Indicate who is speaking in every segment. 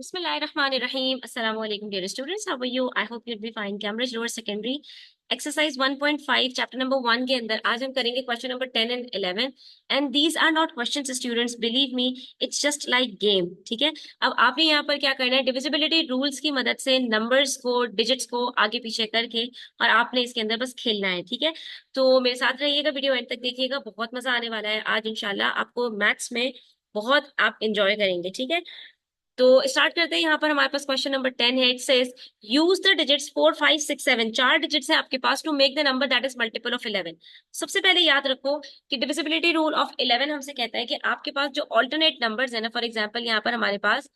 Speaker 1: Bismillahirrahmanirrahim. Assalamu alaikum, dear students. How are you? I hope you'll be fine. Cambridge Lower Secondary exercise 1.5 chapter number 1 के अंदर आज हम करेंगे question number 10 and 11 and these are not questions students, believe me, it's just like game. ठीक है, अब आपने यहाँ पर क्या करना है, डिविजिबिलिटी रूल्स की मदद से नंबर्स को, डिजिट्स को आगे पीछे करके और आपने इसके अंदर बस खेलना है। ठीक है, तो मेरे साथ रहिएगा, वीडियो एंड तक देखिएगा, बहुत मजा आने वाला है आज इंशाल्लाह। आपको मैथ्स में बहुत आप इंजॉय करेंगे। ठीक है, तो स्टार्ट करते हैं। यहाँ पर हमारे पास क्वेश्चन नंबर 10 है। It says use the digits 4 5 6 7, चार डिजिट्स है आपके पास, to make the number that is multiple of 11। सबसे पहले याद रखो कि डिविजिबिलिटी रूल ऑफ 11 हमसे कहता है कि आपके पास जो ऑल्टरनेट नंबर्स है ना, फॉर एग्जांपल यहाँ पर हमारे पास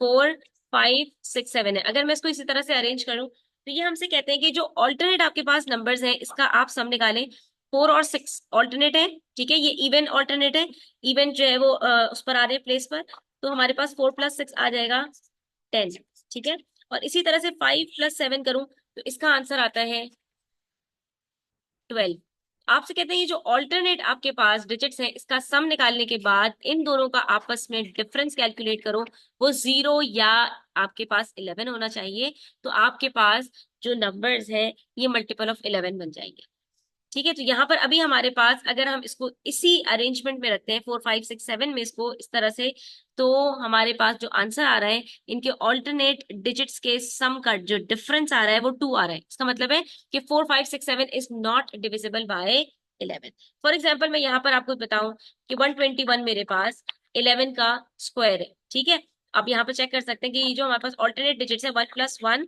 Speaker 1: 4 5 6 7 है। अगर मैं इसको इसी तरह से अरेंज करूं तो ये हमसे कहते हैं कि जो ऑल्टरनेट आपके पास नंबर्स हैं इसका आप सम निकालें। 4 और 6 ऑल्टरनेट है, ठीक है, ये इवन ऑल्टरनेट है। इवन जो है वो उस पर आ रहे हैं प्लेस पर, तो हमारे पास 4 + 6 आ जाएगा 10। ठीक है, और इसी तरह से 5 + 7 करूं तो इसका आंसर आता है 12। आपसे कहते हैं ये जो ऑल्टरनेट आपके पास डिजिट्स हैं इसका सम निकालने के बाद इन दोनों का आपस में डिफरेंस कैलकुलेट करो, वो 0 या आपके पास 11 होना चाहिए। तो आपके पास जो नंबर्स है ये मल्टीपल ऑफ 11 बन जाएंगे। ठीक है, तो यहाँ पर अभी हमारे पास अगर हम इसको इसी अरेंजमेंट में रखते हैं 4 5 6 7 में, इसको इस तरह से, तो हमारे पास जो आंसर आ रहा है इनके ऑल्टरनेट डिजिट्स के सम का जो डिफरेंस आ रहा है वो 2 आ रहा है। इसका मतलब है कि 4 5 6 7 is not divisible by 11। For example मैं यहाँ पर आपको बताऊं कि 121 मेरे पास 11 का स्क्वायर है। ठीक है, अब यहाँ पर चेक कर सकते हैं कि ये जो हमारे पास ऑल्टरनेट डिजिट्स है 1 + 1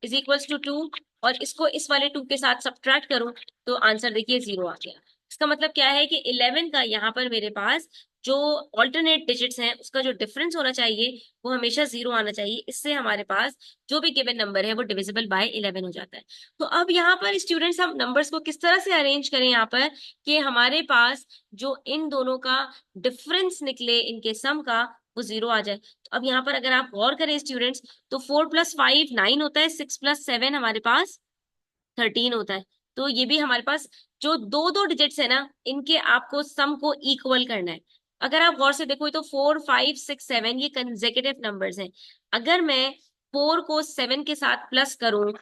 Speaker 1: इज इक्वल्स टू 2, और इसको इस वाले 2 के साथ सब्ट्रैक्ट करूं तो आंसर देखिए 0 आ गया। इसका मतलब क्या है कि 11 का यहाँ पर मेरे पास जो ऑल्टरनेट डिजिट्स हैं उसका जो डिफरेंस होना चाहिए वो हमेशा 0 आना चाहिए। इससे हमारे पास जो भी गिवन नंबर है वो डिविजिबल बाय 11 हो जाता है। तो अब यहाँ पर स्टूडेंट्स हम नंबर्स को किस तरह से अरेंज करें यहाँ पर कि हमारे पास जो इन दोनों का डिफरेंस निकले इनके सम का, वो 0 आ जाए। तो अब यहाँ पर अगर आप गौर करें स्टूडेंट्स, तो 4 + 5 9 होता है, 6 + 7 हमारे पास 13 होता है। तो ये भी हमारे पास जो दो दो डिजिट्स है ना इनके आपको सम को इक्वल करना है। अगर आप गौर से देखो तो 4 5 6 7 ये कंसेक्यूटिव नंबर्स हैं। अगर मैं 4 को 7 के साथ प्लस करूं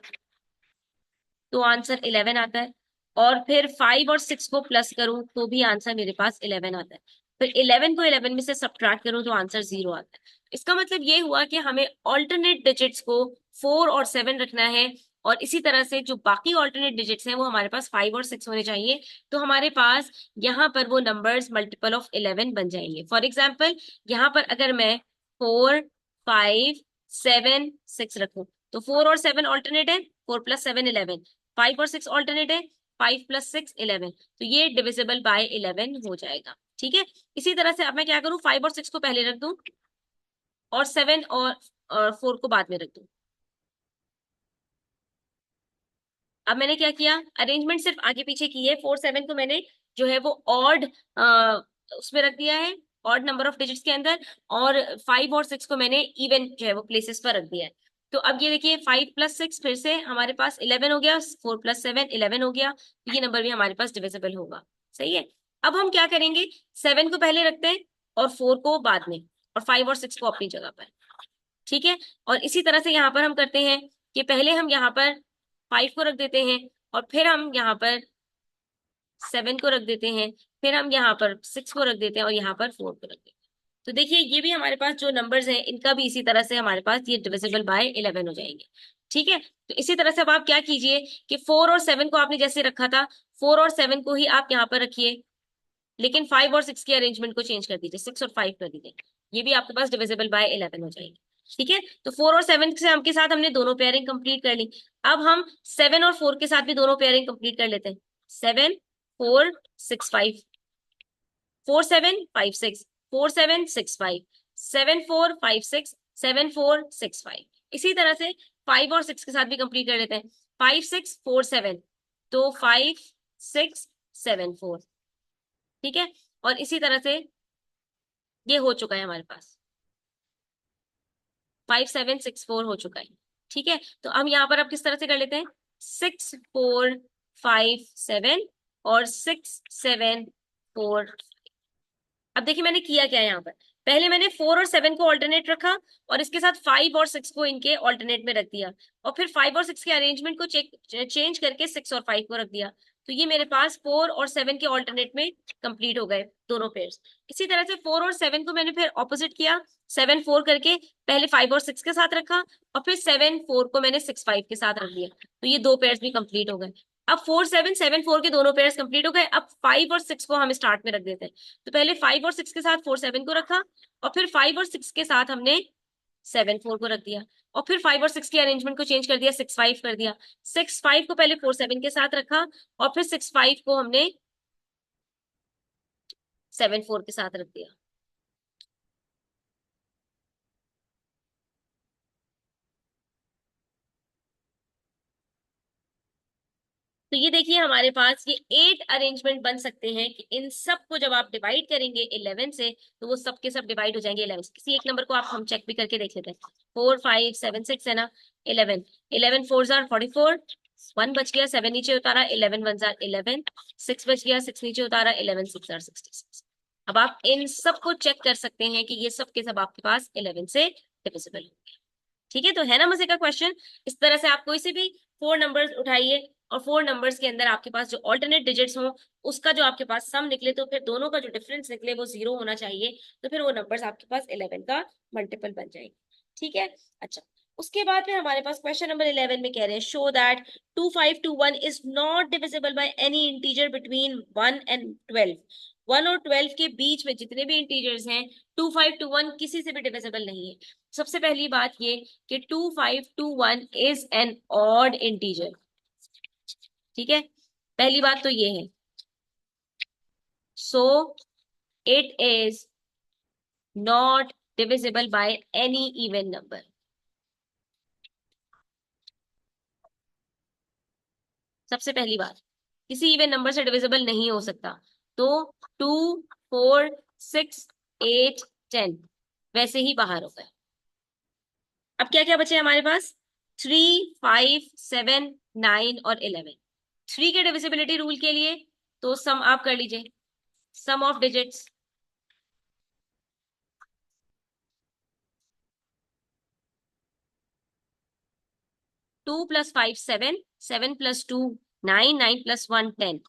Speaker 1: तो आंसर 11 आता है, और फिर 5 और 6 को प्लस करूं तो भी आंसर मेरे पास 11 आता है। फिर 11 को 11 में से सब्ट्रैक्ट करूं तो आंसर 0 आता है। इसका मतलब ये हुआ कि हमें ऑल्टरनेट डिजिट्स को 4 और 7 रखना है, और इसी तरह से जो बाकी ऑल्टरनेट डिजिट्स हैं वो हमारे पास 5 और 6 होने चाहिए। तो हमारे पास यहाँ पर वो नंबर्स मल्टीपल ऑफ 11 बन जाएंगे। फॉर एग्जाम्पल यहाँ पर अगर मैं 4 5 7 6 रखूं तो 4 और 7 ऑल्टरनेट है, 4 + 7 11। 5 और 6 ऑल्टरनेट है, 5 + 6 11। तो ये डिविजिबल बाय 11 हो जाएगा। ठीक है, इसी तरह से अब मैं क्या करूं, 5 और 6 को पहले रख दूं और 7 और 4 को बाद में रख दूं। अब मैंने क्या किया, अरेंजमेंट सिर्फ आगे पीछे की है। 4 7 को मैंने जो है वो ऑड उसमें रख दिया है, ऑड नंबर ऑफ डिजिट्स के अंदर, और 5 और 6 को मैंने इवन जो है वो प्लेसेस पर रख दिया है। तो अब ये देखिए 5 + 6 फिर से हमारे पास 11 हो गया, 4 + 7 11 हो गया, तो ये नंबर भी हमारे पास डिविजिबल होगा। सही है, अब हम क्या करेंगे, 7 को पहले रखते हैं और 4 को बाद में, और 5 और 6 को अपनी जगह पर। ठीक है, और इसी तरह से यहाँ पर हम करते हैं कि पहले हम यहाँ पर 5 को रख देते हैं, और फिर हम यहाँ पर 7 को रख देते हैं, फिर हम यहाँ पर 6 को रख देते हैं, और यहाँ पर 4 को रख देते हैं। तो देखिए ये भी हमारे पास जो नंबर्स हैं इनका भी इसी तरह से हमारे पास ये डिविजिबल बाय 11 हो जाएंगे। ठीक है, तो इसी तरह से अब आप क्या कीजिए कि 4 और 7 को आपने जैसे रखा था 4 और 7 को ही आप यहाँ पर रखिए, लेकिन 5 और 6 के अरेंजमेंट को चेंज कर दीजिए, 6 और 5 कर दीजिए। ये भी आपके पास डिविजिबल बाय 11 हो जाएगी। ठीक है, तो 4 और 7 से हम के साथ हमने दोनों पेयरिंग कंप्लीट कर ली। अब हम 7 और 4 के साथ भी दोनों पेयरिंग कंप्लीट कर लेते हैं। 7 4 6 5, 4 7 5 6, 4 7 6 5, 7 4 5 6, 7 4 6 5। इसी तरह से 5 और 6 के साथ भी कंप्लीट कर लेते हैं। 5 6 4 7, तो 5 6 7 4। ठीक है, और इसी तरह से ये हो चुका है हमारे पास, 5 7 6 4 हो चुका है। ठीक है, तो हम यहाँ पर अब किस तरह से कर लेते हैं, 6 4 5 7 और 6 7 4। अब देखिए मैंने किया क्या है यहाँ पर, पहले मैंने 4 और 7 को ऑल्टरनेट रखा और इसके साथ 5 और 6 को इनके ऑल्टरनेट में रख दिया, और फिर 5 और 6 के अरेंजमेंट को चेंज करके 6 और 5 को रख दिया। तो ये मेरे पास 4 और 7 के ऑल्टरनेट में कंप्लीट हो गए दोनों पेयर्स। इसी तरह से 4 और 7 को मैंने फिर ऑपोजिट किया, 7 4 करके पहले 5 और 6 के साथ रखा, और फिर 7 4 को मैंने 6 5 के साथ रख दिया। तो ये दो पेयर्स भी कंप्लीट हो गए। अब 4 7 7 4 के दोनों पेयर्स कंप्लीट हो गए। अब 5 और 6 को हम स्टार्ट में रख देते हैं। तो पहले 5 और 6 के साथ 4 7 को रखा, और फिर 5 और 6 के साथ हमने 7 4 को रख दिया, और फिर 5 और 6 के अरेंजमेंट को चेंज कर दिया, 6 5 कर दिया। 6 5 को पहले 4 7 के साथ रखा, और फिर 6 5 को हमने 7 4 के साथ रख दिया। तो ये देखिए हमारे पास ये 8 अरेंजमेंट बन सकते हैं कि इन सब को जब आप डिवाइड करेंगे 11 से, तो वो सब के सब डिवाइड हो जाएंगे 11 से। किसी एक नंबर को आप हम चेक भी करके देख लेते हैं। 4 5 7 6 है ना, 11 11 4 जार 44, 1 बच गया, 7 नीचे उतारा, 11 1 जार 11, 6 बच गया, 6 नीचे उतारा, 11 6 जार 66। अब आप इन सब को चेक कर सकते हैं कि ये सब के सब आपके पास 11 से डिविजिबल होंगे। ठीक है, तो है ना मजे का क्वेश्चन। इस तरह से आप कोई से भी 4 नंबर्स उठाइए, और 4 नंबर्स के अंदर आपके पास जो ऑल्टरनेट डिजिट्स हो उसका जो आपके पास सम निकले, तो फिर दोनों का जो डिफरेंस निकले वो 0 होना चाहिए, तो फिर वो नंबर्स आपके पास 11 का मल्टीपल बन जाएंगे। ठीक है, अच्छा। उसके बाद फिर हमारे पास क्वेश्चन नंबर 11 में कह रहे हैं, show that 2521 is not divisible by any integer between 1 and 12। 1 और 12 के बीच में जितने भी इंटीजर्स हैं, 2521 किसी से भी डिविजिबल नहीं है। सबसे पहली बात ये कि 2521 इज एन ऑड इंटीजर। ठीक है, पहली बात तो ये है। So it is not divisible by any even number. सबसे पहली बात, किसी इवन नंबर से डिविजिबल नहीं हो सकता। तो 2 4 6 8 10 वैसे ही बाहर हो गए। अब क्या क्या बचे हमारे पास, 3 5 7 9 और 11। 3 के डिविजिबिलिटी रूल के लिए तो सम आप कर लीजिए, सम ऑफ डिजिट्स। 2 + 5 7, 7 + 2 9, 9 + 1 10।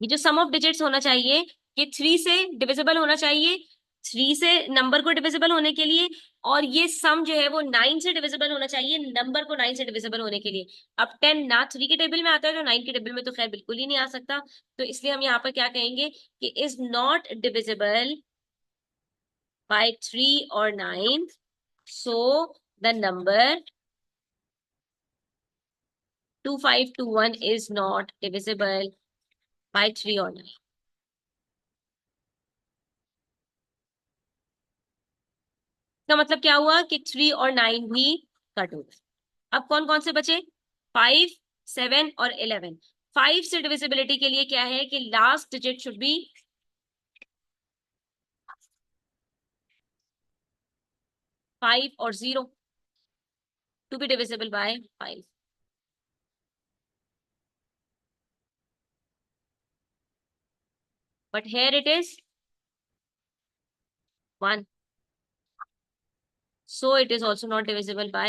Speaker 1: ये जो सम ऑफ डिजिट्स होना चाहिए, ये 3 से डिविजिबल होना चाहिए, 3 से नंबर को डिविजिबल होने के लिए, और ये सम जो है वो 9 से डिविजिबल होना चाहिए नंबर को 9 से डिविजिबल होने के लिए। अब 10 ना 3 के टेबल में आता है, तो 9 के टेबल में तो खैर बिल्कुल ही नहीं आ सकता। तो इसलिए हम यहाँ पर क्या कहेंगे कि इज नॉट डिविजिबल बाय 3 और 9, so the number 2521 is not divisible by 3 or 9। इसका मतलब क्या हुआ कि 3 और 9 भी कट हो गए। अब कौन कौन से बचे, 5 7 और 11। 5 से डिविजिबिलिटी के लिए क्या है कि लास्ट डिजिट शुड बी 5 और 0 to be divisible by 5। But here it is 1, so it is also not divisible by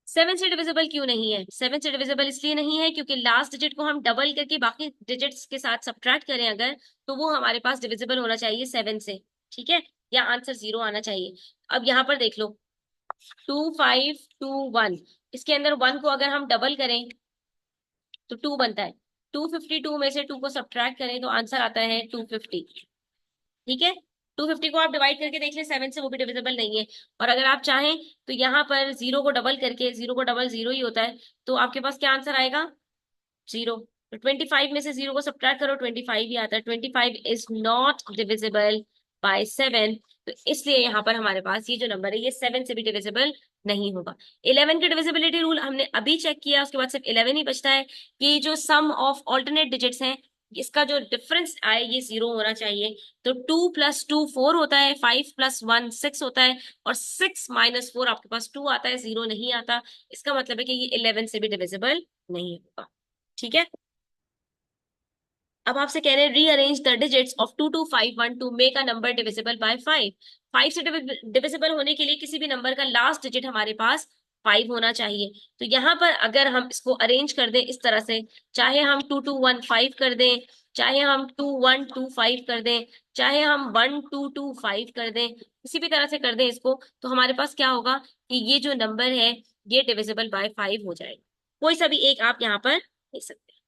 Speaker 1: 7 से डिविजिबल क्यों नहीं है। 7 से डिविजिबल इसलिए नहीं है क्योंकि लास्ट डिजिट को हम डबल करके बाकी डिजिट्स के साथ सब्ट्रैक्ट करें अगर, तो वो हमारे पास डिविजिबल होना चाहिए 7 से। ठीक है, या आंसर 0 आना चाहिए। अब यहाँ पर देख लो, 2521, इसके अंदर 1 को अगर हम डबल करें तो 2 बनता है। 252 में से 2 को सब्ट्रैक्ट करें तो आंसर आता है 250। ठीक है, 250 को आप डिवाइड करके देख लें 7 से, वो भी डिविजिबल नहीं है। और अगर आप चाहें तो यहाँ पर 0 को डबल करके, 0 को डबल 0 ही होता है, तो आपके पास क्या आंसर आएगा, 0। तो 25 में से 0 को सब्ट्रैक्ट करो, 25 ही आता है। 25 इज नॉट डिविजिबल बाय 7, तो इसलिए यहाँ पर हमारे पास ये जो नंबर है ये 7 से भी डिविजिबल नहीं होगा। 11 के डिविजिबिलिटी रूल हमने अभी चेक किया, उसके बाद सिर्फ 11 ही बचता है कि जो सम ऑफ ऑल्टरनेट डिजिट्स हैं इसका जो डिफरेंस आए ये 0 होना चाहिए। तो 2 + 2 4 होता है, 5 + 1 6 होता है, और 6 - 4 आपके पास 2 आता है, 0 नहीं आता। इसका मतलब है कि ये 11 से भी डिविजिबल नहीं होगा। ठीक है। अब आपसे कह रहे हैं rearrange the digits of 22512 to make a number divisible by 5। 5 से डिविजिबल होने के लिए किसी भी नंबर का लास्ट डिजिट हमारे पास 5 होना चाहिए। तो यहाँ पर अगर हम इसको अरेंज कर दें इस तरह से, चाहे हम 2215 कर दें, चाहे हम 2125 कर दें, चाहे हम 1225 कर दें, किसी भी तरह से कर दें इसको, तो हमारे पास क्या होगा कि ये जो नंबर है ये डिविजिबल बाय 5 हो जाएगा। कोई सा भी एक आप यहाँ पर ले सकते हैं।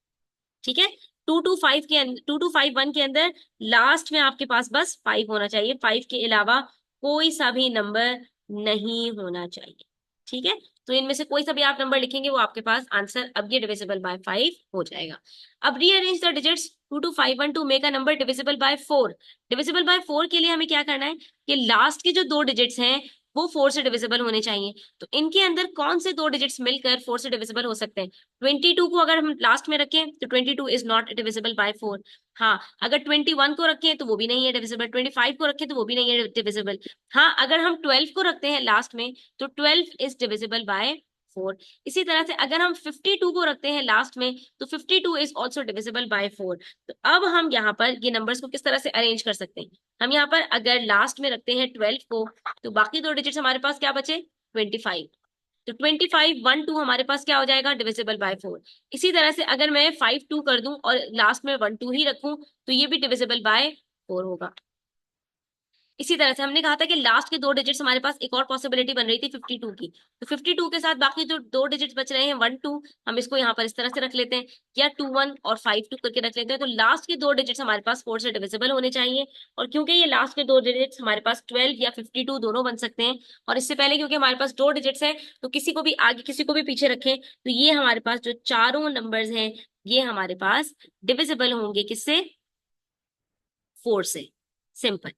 Speaker 1: ठीक है। 2251 के अंदर लास्ट में आपके पास बस 5 होना चाहिए, 5 के अलावा कोई सा भी नंबर नहीं होना चाहिए। ठीक है। तो इनमें से कोई सा भी आप नंबर लिखेंगे वो आपके पास आंसर, अब ये डिविजिबल बाय 5 हो जाएगा। अब rearrange the digits 2251 to make a number divisible by 4। Divisible by 4 के लिए हमें क्या करना है कि लास्ट के जो दो डिजिट्स हैं वो 4 से डिविजिबल होने चाहिए। तो इनके अंदर कौन से दो डिजिट्स मिलकर 4 से डिविजिबल हो सकते हैं? 22 को अगर हम लास्ट में रखें तो 22 इज नॉट डिविजिबल बाय 4। हाँ, अगर 21 को रखें तो वो भी नहीं है डिविजिबल, 25 को रखें तो वो भी नहीं है डिविजिबल। हाँ, अगर हम 12 को रखते हैं लास्ट में तो 12 इज डिविजिबल बाय 4। इसी तरह से अगर हम 52 को रखते हैं लास्ट में तो 52 इज ऑल्सो डिविजिबल बाय 4। तो अब हम यहाँ पर ये नंबर्स को किस तरह से अरेंज कर सकते हैं? हम यहाँ पर अगर लास्ट में रखते हैं 12 को, तो बाकी दो डिजिट्स हमारे पास क्या बचे? 25। तो 25 हमारे पास क्या हो जाएगा? Divisible by 4। इसी तरह से अगर मैं 52 कर दूं और लास्ट में 12 ही रखूं तो ये भी डिविजिबल बाय 4 होगा। इसी तरह से हमने कहा था कि लास्ट के दो डिजिट्स हमारे पास एक और पॉसिबिलिटी बन रही थी 52 की। तो 52 के साथ बाकी जो दो डिजिट्स बच रहे हैं 1 2, हम इसको यहाँ पर इस तरह से रख लेते हैं, या 2 1 और 5 2 करके रख लेते हैं। तो लास्ट के दो डिजिट्स हमारे पास 4 से डिविजिबल होने चाहिए। और क्योंकि ये लास्ट के दो डिजिट्स हमारे पास 12 या 52 दोनों बन सकते हैं, और इससे पहले क्योंकि हमारे पास दो डिजिट्स है तो किसी को भी आगे किसी को भी पीछे रखें तो ये हमारे पास जो चारों नंबर्स हैं ये हमारे पास डिविजिबल होंगे किससे? 4 से। सिंपल।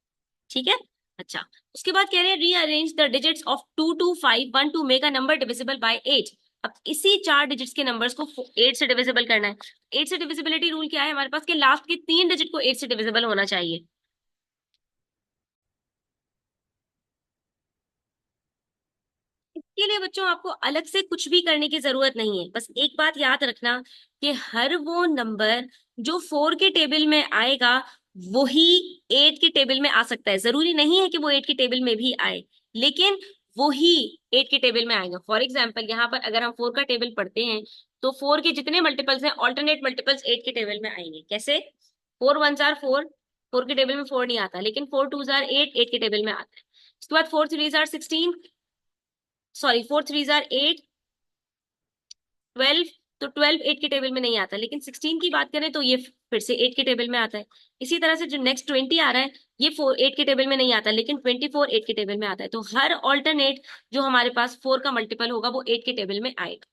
Speaker 1: ठीक है। अच्छा, उसके बाद कह रहे हैं rearrange the digits of 2251 to make a number divisible by 8। अब इसी चार डिजिट्स के नंबर्स को 8 से डिविजिबल करना है। 8 से डिविजिबिलिटी रूल क्या है हमारे पास? कि लास्ट के तीन डिजिट को 8 से डिविजिबल होना चाहिए। इसके लिए बच्चों आपको अलग से कुछ भी करने की जरूरत नहीं है। बस एक बात याद रखना कि हर वो नंबर जो 4 के टेबल में आएगा वही 8 के टेबल में आ सकता है। जरूरी नहीं है कि वो 8 के टेबल में भी आए, लेकिन वही 8 के टेबल में आएगा। फॉर एग्जाम्पल यहाँ पर अगर हम 4 का टेबल पढ़ते हैं तो 4 के जितने मल्टीपल्स हैं ऑल्टरनेट मल्टीपल्स 8 के टेबल में आएंगे। कैसे? 4 1 जार 4, 4 के टेबल में 4 नहीं आता, लेकिन 4 2 जार 8, 8 के टेबल में आता है। उसके बाद 4 3 जार 16, सॉरी 4 3 जार 8, 12। तो 12 8 के टेबल में नहीं आता, लेकिन 16 की बात करें तो ये फिर से 8 के टेबल में आता है। इसी तरह से जो नेक्स्ट 20 आ रहा है ये 4 8 के टेबल में नहीं आता, लेकिन 24 8 के टेबल में आता है। तो हर ऑल्टरनेट जो हमारे पास 4 का मल्टीपल होगा वो 8 के टेबल में आएगा।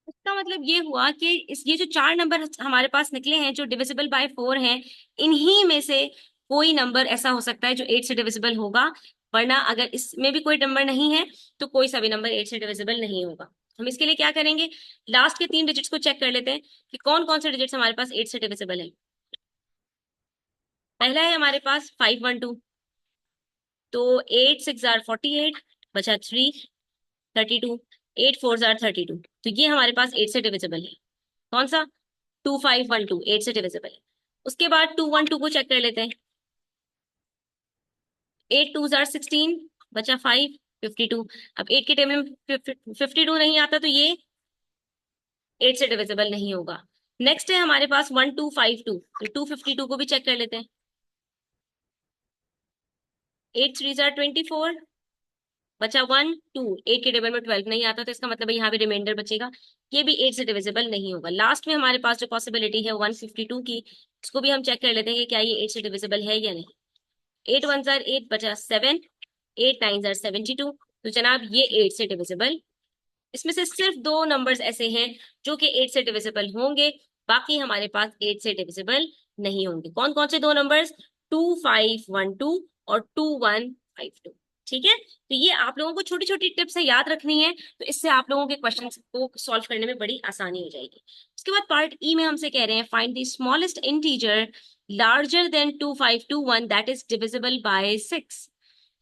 Speaker 1: इसका मतलब ये हुआ कि ये जो चार नंबर हमारे पास निकले हैं जो डिविजिबल बाय 4 हैं, इन्हीं में से कोई नंबर ऐसा हो सकता है जो 8 से डिविजिबल होगा। वरना अगर इसमें भी कोई नंबर नहीं है तो कोई सा भी नंबर 8 से डिविजिबल नहीं होगा। हम इसके लिए क्या करेंगे? लास्ट के तीन डिजिट्स को चेक कर लेते हैं कि कौन कौन से डिजिट्स हमारे पास 8 से डिविजिबल है। पहला है हमारे पास 512। तो 8 6 जार 48, बचा 3 32, 8 4 जार 32। तो ये हमारे पास 8 से डिविजिबल है। कौन सा? 2512 8 से डिविजिबल है। उसके बाद 212 को चेक कर लेते हैं। 8 2 जार 16, बचा 5 52। अब 8 के टेबल में 52 नहीं आता तो ये 8 से डिविजिबल नहीं होगा। नेक्स्ट है हमारे पास 1252। तो 252 को भी चेक कर लेते हैं। 8 3 जार 24, बचा 1 2। 8 के टेबल में 12 नहीं आता तो इसका मतलब है यहाँ पे रिमाइंडर बचेगा, ये भी 8 से डिविजिबल नहीं होगा। लास्ट में हमारे पास जो पॉसिबिलिटी है 152 की, इसको भी हम चेक कर लेते हैं कि क्या ये 8 से डिविजिबल है या नहीं। 8 1 जार 8, बचा 7, 8 9 जार 72। तो जनाब ये 8 से डिविजिबल। इसमें से सिर्फ दो नंबर्स ऐसे हैं जो कि 8 से डिविजिबल होंगे, बाकी हमारे पास 8 से डिविजिबल नहीं होंगे। कौन कौन से दो नंबर्स? 2512 और 2152। ठीक है, तो ये आप लोगों को छोटी छोटी टिप्स है याद रखनी है, तो इससे आप लोगों के क्वेश्चन को सॉल्व करने में बड़ी आसानी हो जाएगी। उसके बाद पार्ट ई में हमसे कह रहे हैं find the smallest integer larger than 2521 that is divisible by 6।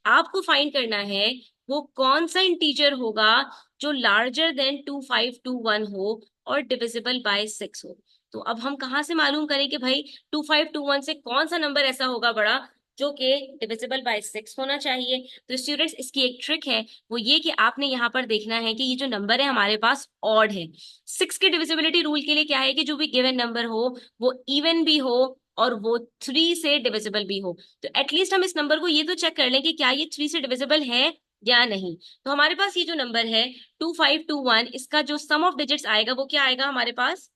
Speaker 1: आपको फाइंड करना है वो कौन सा इंटीजर होगा जो लार्जर देन 2521 हो और डिविजिबल बाय 6 हो। तो अब हम कहाँ से मालूम करें कि भाई 2521 से कौन सा नंबर ऐसा होगा बड़ा जो कि डिविजिबल बाय 6 होना चाहिए। तो स्टूडेंट्स इसकी एक ट्रिक है, वो ये कि आपने यहाँ पर देखना है कि ये जो नंबर है हमारे पास ऑड है। 6 के डिविजिबिलिटी रूल के लिए क्या है कि जो भी गिवन नंबर हो वो इवन भी हो और वो 3 से डिविजिबल भी हो। तो एटलीस्ट हम इस नंबर को ये तो चेक कर लें कि क्या ये 3 से डिविजिबल है या नहीं। तो हमारे पास ये जो नंबर है 2521, इसका जो सम ऑफ डिजिट्स आएगा वो क्या आएगा हमारे पास,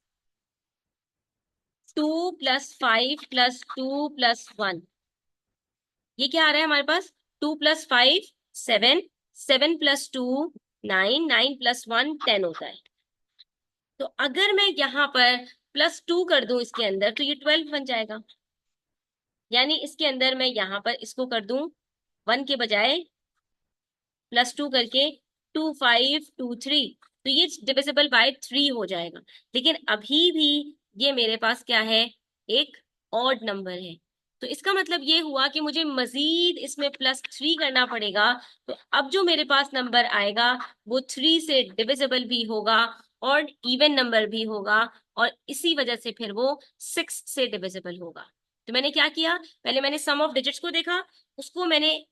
Speaker 1: 2 + 5 + 2 + 1। ये क्या आ रहा है हमारे पास, 2 + 5 7, 7 + 2 9, 9 + 1 10 होता है। तो अगर मैं यहाँ पर +2 कर दूं इसके अंदर तो ये 12 बन जाएगा। यानी इसके अंदर मैं यहाँ पर इसको कर दूं 1 के बजाय +2 करके 2523, तो ये डिविजिबल बाय 3 हो जाएगा। लेकिन अभी भी ये मेरे पास क्या है, एक ऑड नंबर है। तो इसका मतलब ये हुआ कि मुझे मजीद इसमें +3 करना पड़ेगा। तो अब जो मेरे पास नंबर आएगा वो 3 से डिविजिबल भी होगा और इवन नंबर भी होगा, और इसी वजह से फिर वो 6 से डिविजिबल होगा। तो मैंने क्या किया, पहले मैंने सम ऑफ डिजिट्स को देखा, उसको मैंने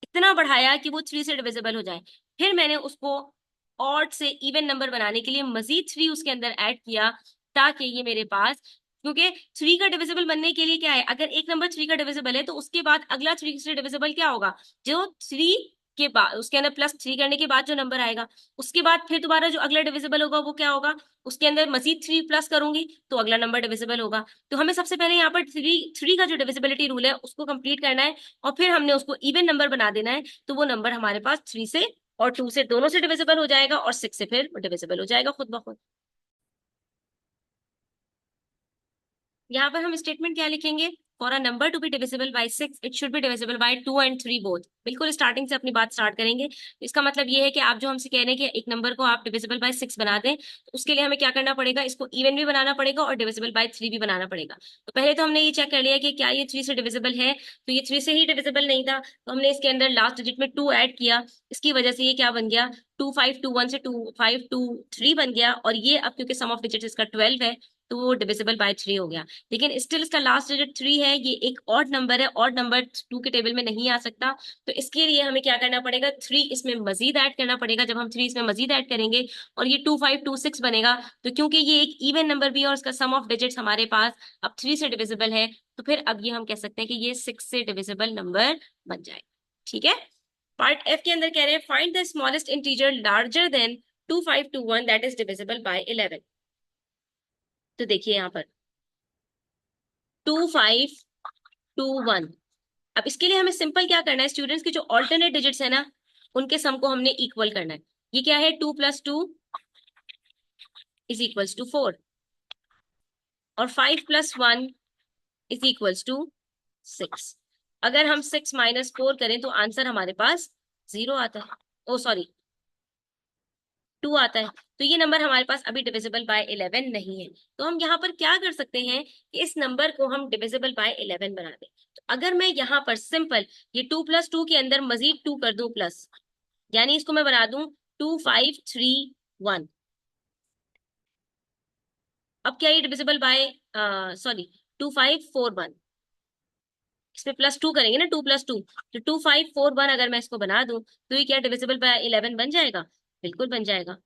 Speaker 1: इतना बढ़ाया कि वो 3 से डिविजिबल हो जाए। फिर मैंने उसको ऑड से इवन नंबर बनाने के लिए मजीद 3 उसके अंदर ऐड किया, ताकि ये मेरे पास, क्योंकि 3 का डिविजिबल बनने के लिए क्या है, अगर एक नंबर 3 का डिविजिबल है तो उसके बाद अगला 3 से डिविजिबल क्या होगा, जो 3 के बाद उसके अंदर +3 करने के बाद जो नंबर आएगा उसके बाद फिर दोबारा जो अगला डिविजिबल होगा वो क्या होगा, उसके अंदर मजीद 3 प्लस करूंगी तो अगला नंबर डिविजिबल होगा। तो हमें सबसे पहले यहाँ पर 3 का जो डिविजिबिलिटी रूल है उसको कंप्लीट करना है, और फिर हमने उसको इवन नंबर बना देना है। तो वो नंबर हमारे पास 3 से और 2 से दोनों से डिविजिबल हो जाएगा और 6 से फिर डिविजिबल हो जाएगा खुद ब खुद। यहाँ पर हम स्टेटमेंट क्या लिखेंगे, for a number two be divisible bye 6 it should be divisible bye 2 and 3 both. बिल्कुल स्टार्टिंग से अपनी बात स्टार्ट करेंगे। तो इसका मतलब ये है कि आप जो हमसे कह रहे हैं कि एक नंबर को आप डिविजिबल बाय 6 बना दें, तो उसके लिए हमें क्या करना पड़ेगा, इसको इवन भी बनाना पड़ेगा और डिविजिबल बाय 3 भी बनाना पड़ेगा। तो पहले तो हमने ये चेक कर लिया कि क्या ये 3 से डिविजिबल है, तो ये 3 से ही डिविजिबल नहीं था, तो हमने इसके अंदर लास्ट डिजिट में 2 ऐड किया। इसकी वजह से ये क्या बन गया, 2521 से 2523 बन गया, और ये अब क्योंकि सम ऑफ डिजिट इसका 12 है तो वो डिविजिबल बाय 3 हो गया। लेकिन स्टिल इसका लास्ट डिजिट 3 है, ये एक ऑड नंबर है, ऑड नंबर 2 के टेबल में नहीं आ सकता। तो इसके लिए हमें क्या करना पड़ेगा, 3 इसमें मजीद ऐड करना पड़ेगा। जब हम 3 इसमें मजीद ऐड करेंगे और ये 2526 बनेगा, तो क्योंकि ये एक इवन नंबर भी है और उसका सम ऑफ डिजिट्स हमारे पास अब 3 से डिविजिबल है, तो फिर अब ये हम कह सकते हैं कि ये 6 से डिविजिबल नंबर बन जाएगा। ठीक है, पार्ट एफ के अंदर कह रहे हैं find the smallest integer larger than 2521 that is divisible by 11। तो देखिए यहाँ पर 2521, अब इसके लिए हमें सिंपल क्या करना है, स्टूडेंट्स के जो ऑल्टरनेट डिजिट्स है ना उनके सम को हमने इक्वल करना है। ये क्या है, 2 + 2 = 4 और 5 + 1 = 6। अगर हम 6 - 4 करें तो आंसर हमारे पास 0 आता है, ओ सॉरी 2 आता है। तो ये नंबर हमारे पास अभी डिविजिबल बाय 11 नहीं है। तो हम यहाँ पर क्या कर सकते हैं कि इस नंबर को हम डिविजिबल बाय 11 बना दें। तो अगर मैं यहाँ पर सिंपल ये 2 + 2 के अंदर मजीद 2 कर दूं प्लस, यानी इसको मैं बना दूं 2531। अब क्या ये डिविजिबल बाय, सॉरी 2541, इसमें +2 करेंगे ना, 2 + 2, तो 2541 अगर मैं इसको बना दूं तो ये क्या डिविजिबल बाय 11 बन जाएगा, बिल्कुल बन जाएगा।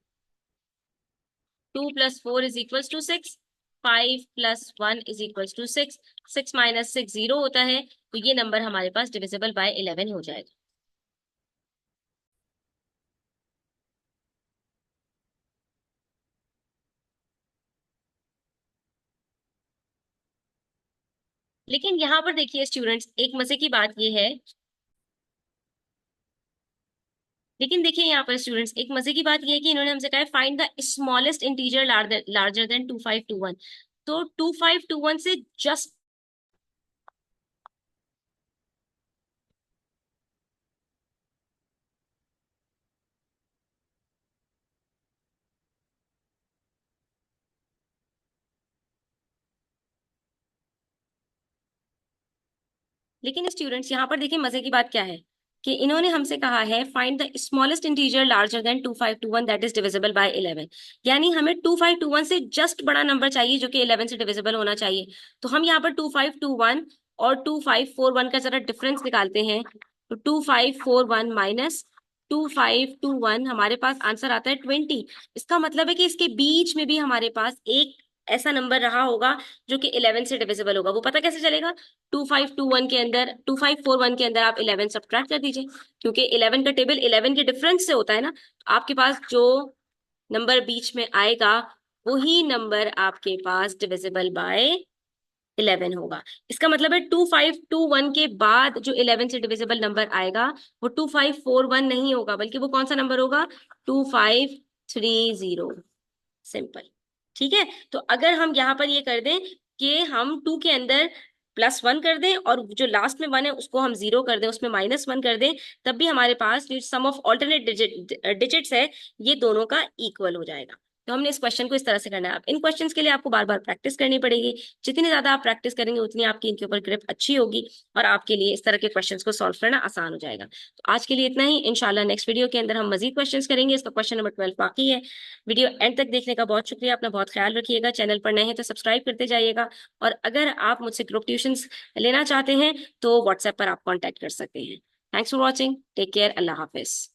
Speaker 1: 2 + 4 = 6, 5 + 1 = 6, 6 - 6 0 होता है, तो ये नंबर हमारे पास डिविजिबल बाय 11 हो जाएगा। लेकिन यहाँ पर देखिए स्टूडेंट्स, एक मजे की बात ये है, लेकिन देखिए यहाँ पर स्टूडेंट्स एक मजे की बात ये है कि इन्होंने हमसे कहा है find the smallest integer larger than 2521। तो 2521 से जस्ट लेकिन स्टूडेंट्स यहाँ पर देखिए मजे की बात क्या है कि इन्होंने हमसे कहा है find the smallest integer larger than 2521 that is divisible by 11। यानी हमें 2521 से जस्ट बड़ा नंबर चाहिए जो कि 11 से डिविजिबल होना चाहिए। तो हम यहाँ पर 2521 और 2541 का जरा डिफरेंस निकालते हैं। तो 2541 माइनस 2521 हमारे पास आंसर आता है 20। इसका मतलब है कि इसके बीच में भी हमारे पास एक ऐसा नंबर रहा होगा जो कि 11 से डिविजिबल होगा। वो पता कैसे चलेगा? 2521 के अंदर 2541 के अंदर आप 11 सब्ट्रैक्ट कर दीजिए, क्योंकि 11 का टेबल 11 के डिफरेंस से होता है ना। तो आपके पास जो नंबर बीच में आएगा वही नंबर आपके पास डिविजिबल बाय 11 होगा। इसका मतलब है 2521 के बाद जो 11 से डिविजिबल नंबर आएगा वो 2541 नहीं होगा, बल्कि वो कौन सा नंबर होगा? 2530। सिंपल। ठीक है। तो अगर हम यहाँ पर ये कर दें कि हम 2 के अंदर +1 कर दें और जो लास्ट में 1 है उसको हम 0 कर दें, उसमें -1 कर दें, तब भी हमारे पास जो सम ऑफ ऑल्टरनेट डिजिट्स है ये दोनों का इक्वल हो जाएगा। तो हमने इस क्वेश्चन को इस तरह से करना है। अब इन क्वेश्चंस के लिए आपको बार बार प्रैक्टिस करनी पड़ेगी। जितनी ज्यादा आप प्रैक्टिस करेंगे उतनी आपकी इनके ऊपर ग्रिप अच्छी होगी और आपके लिए इस तरह के क्वेश्चंस को सॉल्व करना आसान हो जाएगा। तो आज के लिए इतना ही। इंशाल्लाह नेक्स्ट वीडियो के अंदर हम मजीद क्वेश्चंस करेंगे। इसका क्वेश्चन नंबर 12 बाकी है। वीडियो एंड तक देखने का बहुत शुक्रिया। अपना बहुत ख्याल रखिएगा। चैनल पर नए हैं तो सब्सक्राइब करते जाइएगा। और अगर आप मुझसे ग्रुप ट्यूशंस लेना चाहते हैं तो व्हाट्सएप पर आप कांटेक्ट कर सकते हैं। Thanks for watching. Take care. अल्लाह हाफिज।